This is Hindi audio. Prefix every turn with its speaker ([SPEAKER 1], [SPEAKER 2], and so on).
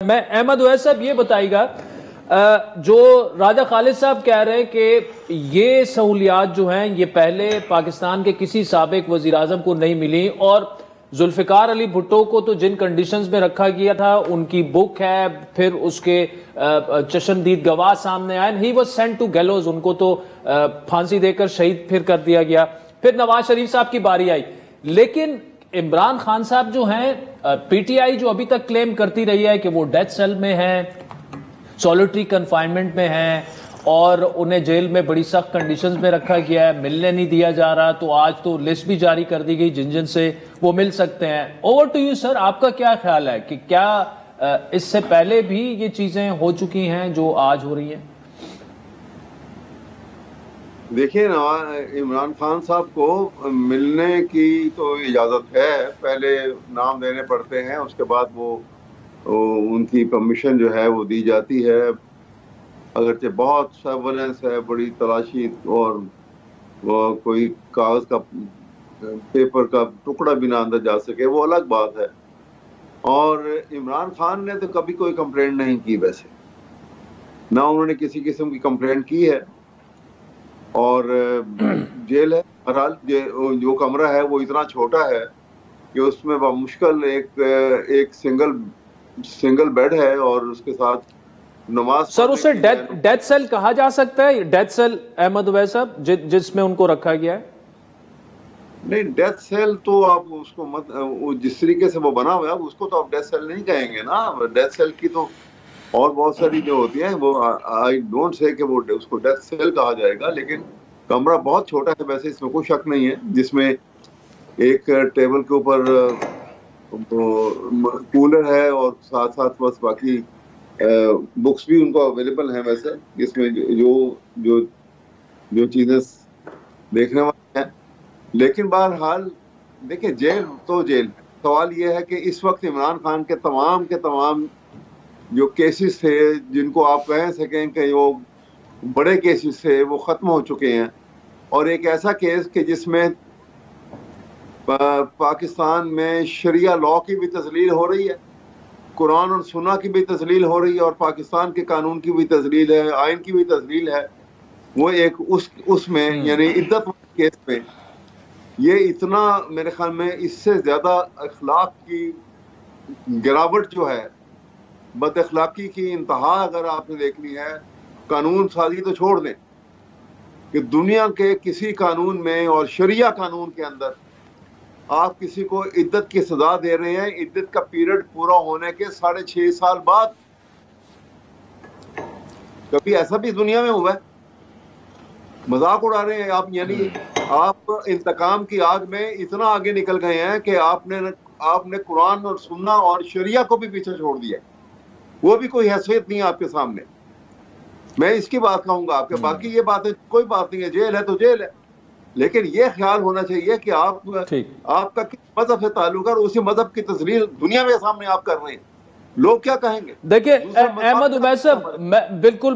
[SPEAKER 1] मैं अहमद उवैस साहब ये बताइएगा, जो राजा खालिद साहब कह रहे हैं कि ये सहूलियात जो हैं ये पहले पाकिस्तान के किसी साबिक वजीर आजम को नहीं मिली, और जुल्फिकार अली भुट्टो को तो जिन कंडीशंस में रखा गया था उनकी बुक है, फिर उसके चश्मदीद गवाह सामने आए, he was sent to gallows, उनको तो फांसी देकर शहीद फिर कर दिया गया। फिर नवाज शरीफ साहब की बारी आई, लेकिन इमरान खान साहब जो हैं, पीटीआई जो अभी तक क्लेम करती रही है कि वो डेथ सेल में हैं, सॉलिटरी कन्फाइनमेंट में हैं और उन्हें जेल में बड़ी सख्त कंडीशंस में रखा गया है, मिलने नहीं दिया जा रहा, तो आज तो लिस्ट भी जारी कर दी गई जिन जिन से वो मिल सकते हैं। ओवर टू यू सर, आपका क्या ख्याल है कि क्या इससे पहले भी ये चीजें हो चुकी हैं जो आज हो रही हैं?
[SPEAKER 2] देखिए ना, इमरान खान साहब को मिलने की तो इजाज़त है, पहले नाम देने पड़ते हैं, उसके बाद वो उनकी परमिशन जो है वो दी जाती है। अगरचे बहुत सर्वेलेंस है, बड़ी तलाशी, और वो कोई कागज का पेपर का टुकड़ा भी ना अंदर जा सके, वो अलग बात है। और इमरान खान ने तो कभी कोई कंप्लेंट नहीं की, वैसे ना उन्होंने किसी किस्म की कंप्लेंट की है, और जेल है बहरहाल। जो कमरा है वो इतना छोटा है कि उसमें मुश्किल एक सिंगल बेड है, और उसके साथ नमाज।
[SPEAKER 1] सर उसे डेथ सेल कहा जा सकता है? डेथ सेल अहमद उवैस साहब जिसमें उनको रखा गया है?
[SPEAKER 2] नहीं, डेथ सेल तो आप उसको मत, जिस तरीके से वो बना हुआ है उसको तो आप डेथ सेल नहीं कहेंगे ना। डेथ सेल की तो और बहुत सारी जो होती हैं, वो आई डोंट से कि वो उसको डेथ सेल कहा जाएगा, लेकिन कमरा बहुत छोटा है वैसे, इसमें कोई शक नहीं है, जिसमें एक टेबल के ऊपर कूलर है और साथ साथ बस बाकी बुक्स भी उनको अवेलेबल हैं वैसे, जिसमें जो जो जो चीजें देखने वाली हैं। लेकिन बहरहाल देखिए, जेल तो जेल है। सवाल ये है कि इस वक्त इमरान खान के तमाम जो केसेस थे, जिनको आप कह सकें कि वो बड़े केसेस थे, वो खत्म हो चुके हैं। और एक ऐसा केस कि जिसमें पाकिस्तान में शरिया लॉ की भी तस्लील हो रही है, कुरान और सुन्ना की भी तस्लील हो रही है, और पाकिस्तान के कानून की भी तस्लील है, आइन की भी तस्लील है। वो एक उसमें यानी इद्दत केस में ये इतना, मेरे ख्याल में इससे ज्यादा अखलाक की गिरावट जो है, बद अखलाकी की इंतहा अगर आपने देखनी है, कानून साजी तो छोड़ दें, कि दुनिया के किसी कानून में और शरिया कानून के अंदर आप किसी को इद्दत की सजा दे रहे हैं, इद्दत का पीरियड पूरा होने के 6.5 साल बाद। कभी ऐसा भी दुनिया में हुआ है? मजाक उड़ा रहे हैं आप। यानी आप इंतकाम की आग में इतना आगे निकल गए हैं कि आपने कुरान और सुन्ना और शरिया को भी पीछे छोड़ दिया, वो भी कोई हैसियत नहीं है आपके सामने। मैं इसकी बात कहूंगा आपके, बाकी ये बातें कोई बात नहीं है, जेल है तो जेल है, लेकिन ये ख्याल होना चाहिए कि आपका किस मजहब से ताल्लुक है, और उसी मजहब की तस्वीर दुनिया के सामने आप कर रहे हैं। लोग क्या कहेंगे?
[SPEAKER 1] देखिए अहमद उवैस साहब, मैं बिल्कुल